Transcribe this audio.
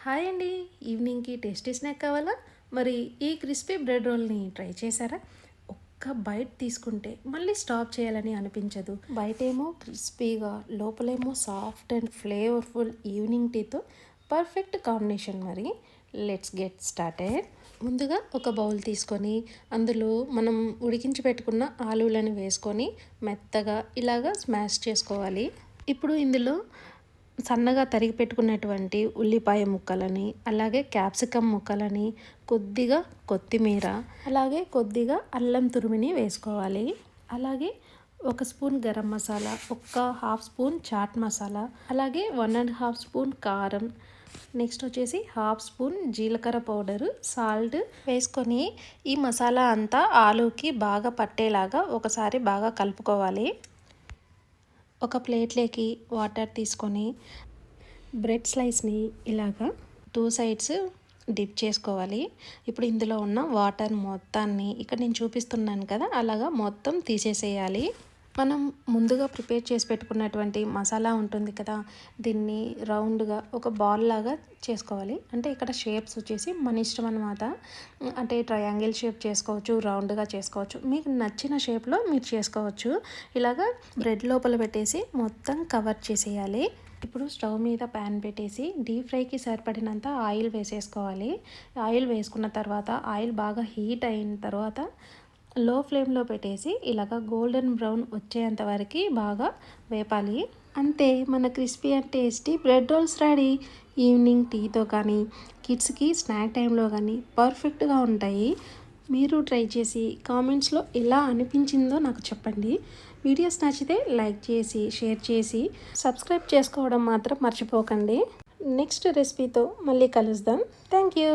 Hi అండి. ఈవినింగ్‌కి tasty snack కావాలా? మరి ఈ క్రిస్పీ బ్రెడ్ రోల్‌ని ట్రై చేశారా? ఒక్క బైట్ తీసుకుంటే మళ్ళీ స్టాప్ చేయాలని అనిపించదు. బయటేమో క్రిస్పీగా, లోపలేమో సాఫ్ట్ అండ్ ఫ్లేవర్ఫుల్ ఈవినింగ్ టీతో పర్ఫెక్ట్ కాంబినేషన్ మరి. Let's get started. ముందుగా ఒక బౌల్ తీసుకొని అందులో మనం ఉడికించి పెట్టుకున్న ఆలూలను వేసుకొని మెత్తగా ఇలాగా స్మాష్ చేసుకోవాలి. ఇప్పుడు ఇందులో సన్నగా తరిగి పెట్టుకున్నటువంటి ఉల్లిపాయ ముక్కలని, అలాగే క్యాప్సికమ్ ముక్కలని, కొద్దిగా కొత్తిమీర, అలాగే కొద్దిగా అల్లం తురిమిని వేసుకోవాలి. అలాగే ఒక స్పూన్ గరం మసాలా, ఒక హాఫ్ స్పూన్ చాట్ మసాలా, అలాగే 1.5 స్పూన్ కారం, నెక్స్ట్ వచ్చేసి హాఫ్ స్పూన్ జీలకర్ర పౌడరు, సాల్ట్ వేసుకొని ఈ మసాలా అంతా ఆలూకి బాగా పట్టేలాగా ఒకసారి బాగా కలుపుకోవాలి. ఒక ప్లేట్లోకి వాటర్ తీసుకొని బ్రెడ్ స్లైస్ని ఇలాగా 2 సైడ్స్ డిప్ చేసుకోవాలి. ఇప్పుడు ఇందులో ఉన్న వాటర్ మొత్తాన్ని ఇక్కడ నేను చూపిస్తున్నాను కదా, అలాగా మొత్తం తీసేసేయాలి. మనం ముందుగా ప్రిపేర్ చేసి పెట్టుకున్నటువంటి మసాలా ఉంటుంది కదా, దీన్ని రౌండ్గా ఒక బాల్ లాగా చేసుకోవాలి. అంటే ఇక్కడ షేప్స్ వచ్చేసి మన ఇష్టం అనమాట. అంటే ట్రయాంగిల్ షేప్ చేసుకోవచ్చు, రౌండ్గా చేసుకోవచ్చు, మీకు నచ్చిన షేప్లో మీరు చేసుకోవచ్చు. ఇలాగా బ్రెడ్ లోపల పెట్టేసి మొత్తం కవర్ చేసేయాలి. ఇప్పుడు స్టవ్ మీద ప్యాన్ పెట్టేసి డీప్ ఫ్రైకి సరిపడినంత ఆయిల్ వేసేసుకోవాలి. ఆయిల్ వేసుకున్న తర్వాత ఆయిల్ బాగా హీట్ అయిన తర్వాత లో ఫ్లేమ్లో పెట్టేసి ఇలాగ గోల్డెన్ బ్రౌన్ వచ్చేంత వరకు బాగా వేపాలి. అంతే, మన crispy and tasty bread rolls ready. Evening టీతో కానీ కిడ్స్కి స్నాక్ టైంలో కానీ పర్ఫెక్ట్గా ఉంటాయి. మీరు ట్రై చేసి కామెంట్స్లో ఎలా అనిపించిందో నాకు చెప్పండి. వీడియోస్ నచ్చితే లైక్ చేసి షేర్ చేసి సబ్స్క్రైబ్ చేసుకోవడం మాత్రం మర్చిపోకండి. నెక్స్ట్ రెసిపీతో మళ్ళీ కలుద్దాం. Thank you.